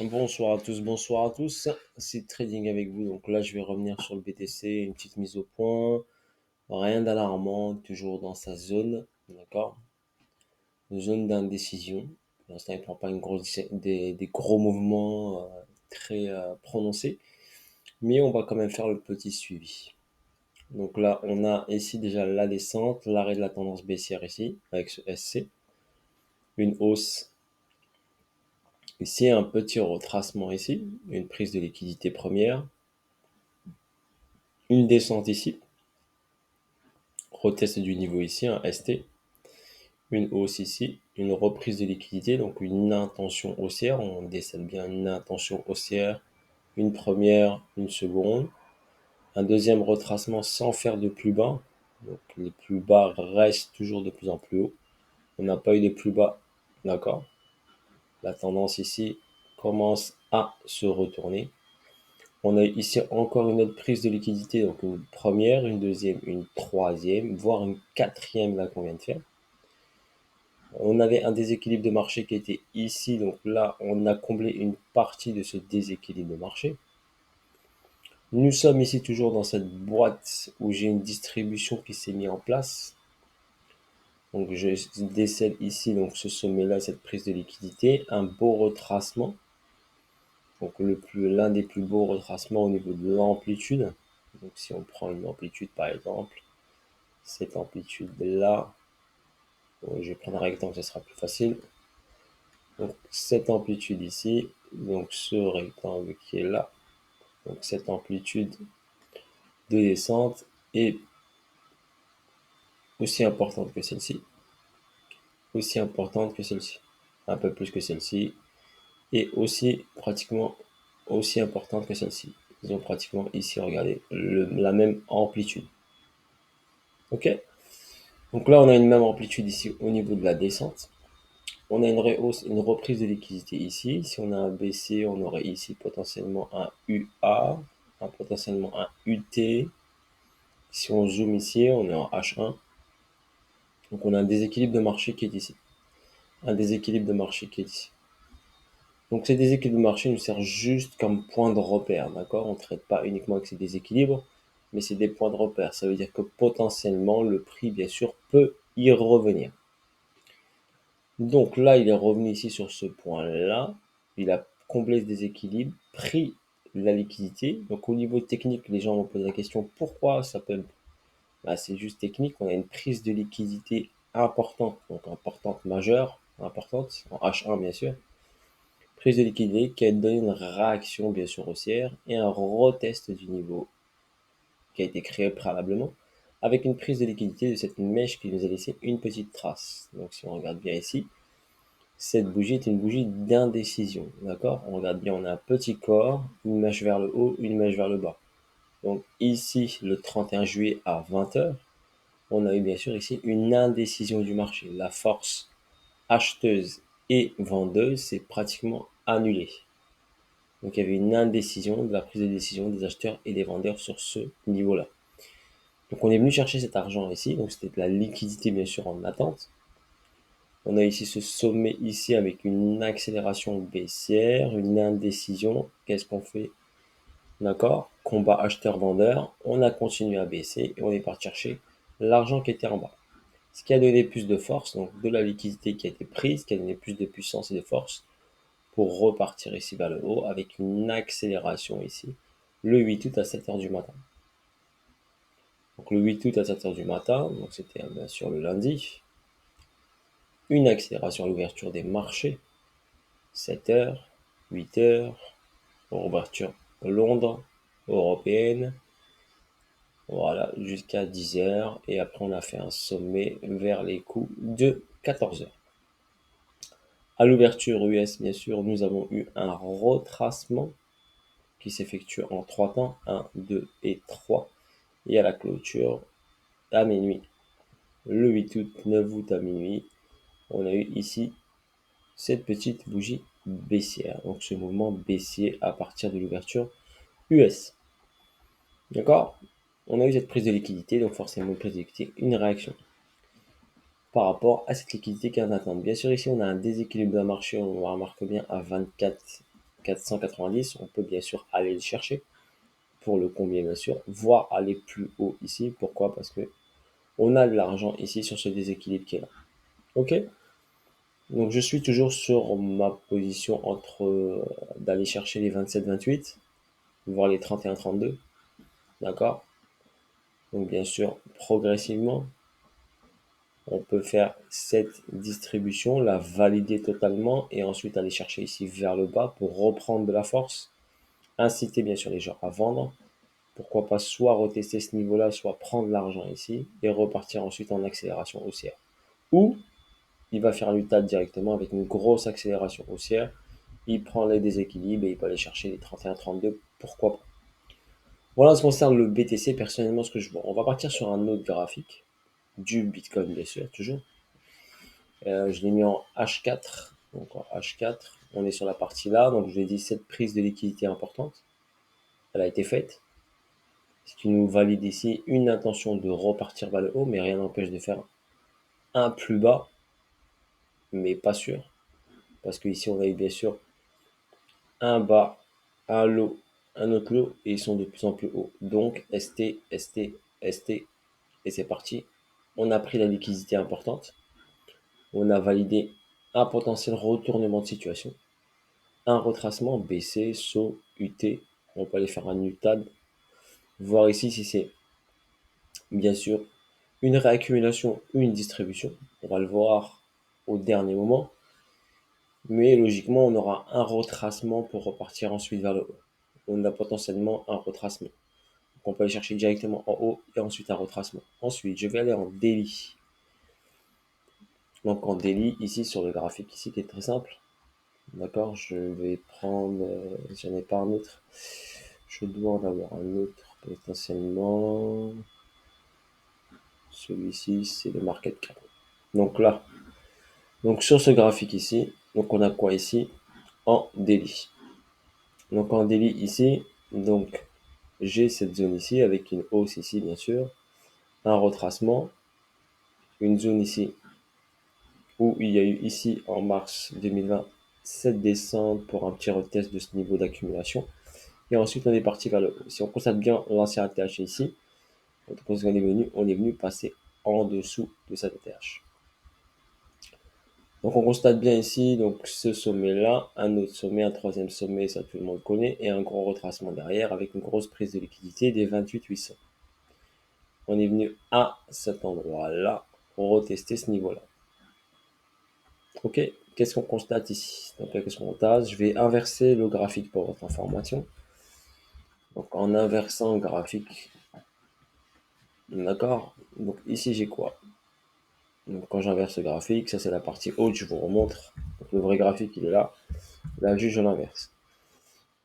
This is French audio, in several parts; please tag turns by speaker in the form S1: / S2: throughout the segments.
S1: Bonsoir à tous, c'est Trading avec vous. Donc là, je vais revenir sur le BTC, une petite mise au point. Rien d'alarmant, toujours dans sa zone, d'accord? Zone d'indécision. Pour l'instant, il ne prend pas des gros mouvements très prononcés, mais on va quand même faire le petit suivi. Donc là, on a ici déjà la descente, l'arrêt de la tendance baissière ici, avec ce SC, une hausse ici, un petit retracement ici, une prise de liquidité première, une descente ici, retest du niveau ici, un ST, une hausse ici, une reprise de liquidité, donc une intention haussière, on décèle bien une intention haussière, une première, une seconde, un deuxième retracement sans faire de plus bas, donc les plus bas restent toujours de plus en plus haut, on n'a pas eu de plus bas, d'accord, la tendance ici commence à se retourner. On a ici encore une autre prise de liquidité, donc une première, une deuxième, une troisième, voire une quatrième là qu'on vient de faire. On avait un déséquilibre de marché qui était ici, donc là on a comblé une partie de ce déséquilibre de marché. Nous sommes ici toujours dans cette boîte où j'ai une distribution qui s'est mise en place. Donc je décèle ici donc ce sommet là, cette prise de liquidité, un beau retracement. Donc l'un des plus beaux retracements au niveau de l'amplitude. Donc si on prend une amplitude par exemple, cette amplitude là, je vais prendre un rectangle, ça sera plus facile. Donc cette amplitude ici, donc ce rectangle qui est là, donc cette amplitude de descente est aussi importante que celle-ci, aussi importante que celle-ci, un peu plus que celle-ci, et aussi pratiquement aussi importante que celle-ci. Ils ont pratiquement ici, regardez, la même amplitude. Ok. Donc là, on a une même amplitude ici au niveau de la descente. On a une reprise de liquidité ici. Si on a un BC, on aurait ici potentiellement un UA, potentiellement un UT. Si on zoome ici, on est en H1. Donc on a un déséquilibre de marché qui est ici. Un déséquilibre de marché qui est ici. Donc ces déséquilibres de marché nous servent juste comme point de repère, d'accord? On ne traite pas uniquement avec ces déséquilibres, mais c'est des points de repère. Ça veut dire que potentiellement, le prix, bien sûr, peut y revenir. Donc là, il est revenu ici sur ce point-là. Il a comblé ce déséquilibre, pris la liquidité. Donc au niveau technique, les gens vont poser la question pourquoi ça peut. Bah, c'est juste technique. On a une prise de liquidité importante, donc importante majeure, importante, en H1 bien sûr. Prise de liquidité qui a donné une réaction bien sûr haussière et un retest du niveau qui a été créé préalablement avec une prise de liquidité de cette mèche qui nous a laissé une petite trace. Donc si on regarde bien ici, cette bougie est une bougie d'indécision, d'accord? On regarde bien, on a un petit corps, une mèche vers le haut, une mèche vers le bas. Donc ici, le 31 juillet à 20h, on a eu bien sûr ici une indécision du marché. La force acheteuse et vendeuse s'est pratiquement annulée. Donc il y avait une indécision de la prise de décision des acheteurs et des vendeurs sur ce niveau-là. Donc on est venu chercher cet argent ici, donc c'était de la liquidité bien sûr en attente. On a ici ce sommet ici avec une accélération baissière, une indécision. Qu'est-ce qu'on fait? D'accord? Combat acheteur-vendeur. On a continué à baisser et on est parti chercher l'argent qui était en bas. Ce qui a donné plus de force, donc de la liquidité qui a été prise, qui a donné plus de puissance et de force pour repartir ici vers le haut avec une accélération ici le 8 août à 7h du matin. Donc le 8 août à 7h du matin, donc c'était bien sûr le lundi, une accélération à l'ouverture des marchés, 7h, 8h, ouverture Londres, européenne, voilà, jusqu'à 10h, et après on a fait un sommet vers les coups de 14h. À l'ouverture US, bien sûr, nous avons eu un retracement qui s'effectue en 3 temps, 1, 2 et 3, et à la clôture, à minuit, le 8 août, 9 août à minuit, on a eu ici cette petite bougie baissière, donc ce mouvement baissier à partir de l'ouverture US. D'accord? On a eu cette prise de liquidité, donc forcément une prise de liquidité, une réaction par rapport à cette liquidité qui est en attente. Bien sûr, ici on a un déséquilibre d'un marché, on remarque bien à 24 490, on peut bien sûr aller le chercher pour le combler bien sûr, voire aller plus haut ici. Pourquoi? Parce que on a de l'argent ici sur ce déséquilibre qui est là. Ok? Donc je suis toujours sur ma position entre d'aller chercher les 27-28, voire les 31-32. D'accord? Donc bien sûr, progressivement, on peut faire cette distribution, la valider totalement et ensuite aller chercher ici vers le bas pour reprendre de la force. Inciter bien sûr les gens à vendre. Pourquoi pas soit retester ce niveau-là, soit prendre l'argent ici et repartir ensuite en accélération haussière. Ou il va faire l'UTAD directement avec une grosse accélération haussière. Il prend les déséquilibres et il peut aller chercher les 31-32. Pourquoi pas? Voilà en ce qui concerne le BTC, personnellement, ce que je vois. On va partir sur un autre graphique du Bitcoin, bien sûr, toujours. Je l'ai mis en H4. Donc en H4, on est sur la partie là. Donc je l'ai dit, cette prise de liquidité importante, elle a été faite. Ce qui nous valide ici une intention de repartir vers le haut, mais rien n'empêche de faire un plus bas, mais pas sûr. Parce que ici, on a eu bien sûr un bas, un low, un autre low, et ils sont de plus en plus hauts. Donc ST, ST, ST, et c'est parti. On a pris la liquidité importante. On a validé un potentiel retournement de situation. Un retracement BC, SO, UT. On peut aller faire un UTAD. Voir ici si c'est bien sûr une réaccumulation ou une distribution. On va le voir au dernier moment. Mais logiquement, on aura un retracement pour repartir ensuite vers le haut. On a potentiellement un retracement. Donc on peut aller chercher directement en haut et ensuite un retracement. Ensuite, je vais aller en daily. Donc en daily, ici sur le graphique ici qui est très simple. D'accord, je vais prendre, j'en ai pas un autre. Je dois en avoir un autre potentiellement. Celui-ci, c'est le market cap. Donc là, donc sur ce graphique ici, donc on a quoi ici? En daily. Donc en daily ici, donc j'ai cette zone ici avec une hausse ici bien sûr, un retracement, une zone ici où il y a eu ici en mars 2020 cette descente pour un petit retest de ce niveau d'accumulation. Et ensuite on est parti vers le haut. Si on constate bien l'ancien ATH ici, donc on est venu passer en dessous de cet ATH. Donc on constate bien ici donc ce sommet-là, un autre sommet, un troisième sommet, ça tout le monde connaît, et un gros retracement derrière avec une grosse prise de liquidité des 28 800. On est venu à cet endroit-là pour retester ce niveau-là. Ok, qu'est-ce qu'on constate ici? Donc qu'est-ce qu'on constate? Je vais inverser le graphique pour votre information. Donc en inversant le graphique, d'accord? Donc ici j'ai quoi? Donc quand j'inverse le graphique, ça c'est la partie haute, je vous remontre. Donc le vrai graphique il est là. Là juste je l'inverse.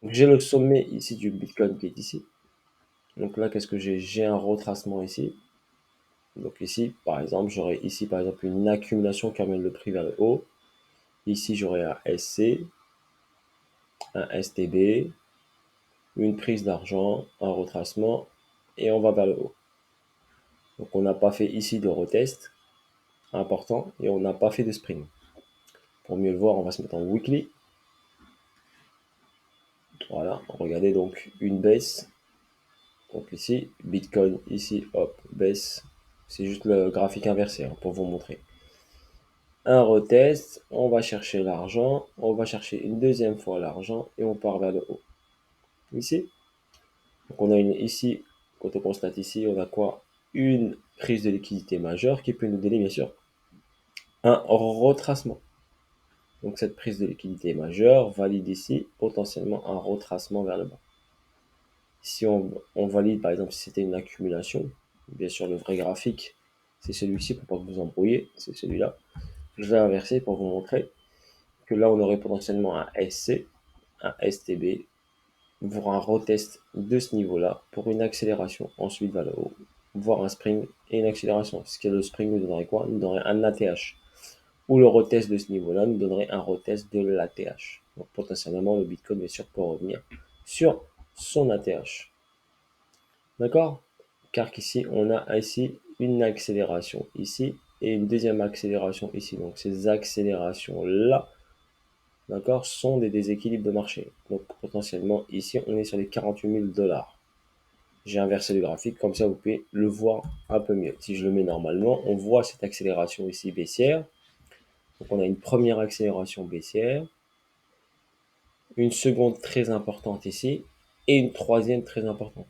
S1: Donc j'ai le sommet ici du Bitcoin qui est ici. Donc là qu'est-ce que j'ai? J'ai un retracement ici. Donc ici par exemple j'aurais ici par exemple une accumulation qui amène le prix vers le haut. Ici j'aurais un SC, un STB, une prise d'argent, un retracement et on va vers le haut. Donc on n'a pas fait ici de retest important et on n'a pas fait de spring. Pour mieux le voir, on va se mettre en weekly. Voilà, regardez donc une baisse. Donc ici, Bitcoin, ici, hop, baisse. C'est juste le graphique inversé hein, pour vous montrer. Un retest, on va chercher l'argent, on va chercher une deuxième fois l'argent et on part vers le haut. Ici, donc on a une ici, quand on constate ici, on a quoi? Une prise de liquidité majeure qui peut nous donner bien sûr un retracement. Donc cette prise de liquidité majeure valide ici potentiellement un retracement vers le bas. Si on valide par exemple si c'était une accumulation, bien sûr le vrai graphique c'est celui-ci pour pas que vous embrouillez, c'est celui-là. Je vais inverser pour vous montrer que là on aurait potentiellement un SC, un STB, voire un retest de ce niveau-là pour une accélération ensuite vers le haut, voire un spring et une accélération. Ce qui est le spring nous donnerait quoi? Nous donnerait un ATH. Ou le retest de ce niveau-là nous donnerait un retest de l'ATH. Donc potentiellement le Bitcoin bien sûr peut revenir sur son ATH. D'accord? Car qu'ici on a ici une accélération ici et une deuxième accélération ici. Donc ces accélérations là d'accord, sont des déséquilibres de marché. Donc potentiellement, ici, on est sur les 48 000 dollars. J'ai inversé le graphique, comme ça vous pouvez le voir un peu mieux. Si je le mets normalement, on voit cette accélération ici baissière. Donc on a une première accélération baissière, une seconde très importante ici, et une troisième très importante.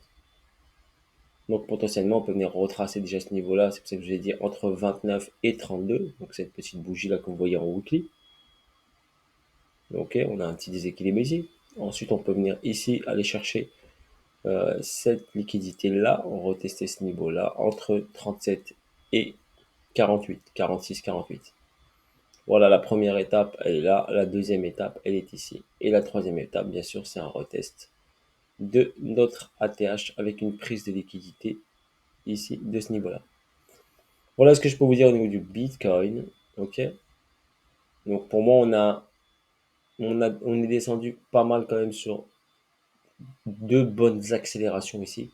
S1: Donc potentiellement, on peut venir retracer déjà ce niveau-là, c'est pour ça que je vous ai dit entre 29 et 32, donc cette petite bougie-là que vous voyez en weekly. Ok, on a un petit déséquilibre ici. Ensuite, on peut venir ici aller chercher cette liquidité-là, on retester ce niveau-là entre 37 et 48, 46, 48. Voilà, la première étape, elle est là. La deuxième étape, elle est ici. Et la troisième étape, bien sûr, c'est un retest de notre ATH avec une prise de liquidité ici, de ce niveau-là. Voilà ce que je peux vous dire au niveau du Bitcoin. Ok. Donc pour moi, on est descendu pas mal quand même sur deux bonnes accélérations ici.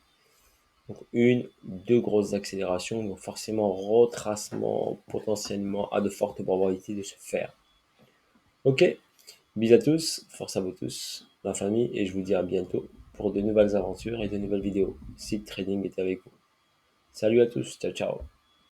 S1: Donc une, deux grosses accélérations, donc forcément retracement potentiellement à de fortes probabilités de se faire. Ok, bisous à tous, force à vous tous, ma famille, et je vous dis à bientôt pour de nouvelles aventures et de nouvelles vidéos. Seed Trading est avec vous. Salut à tous, ciao ciao.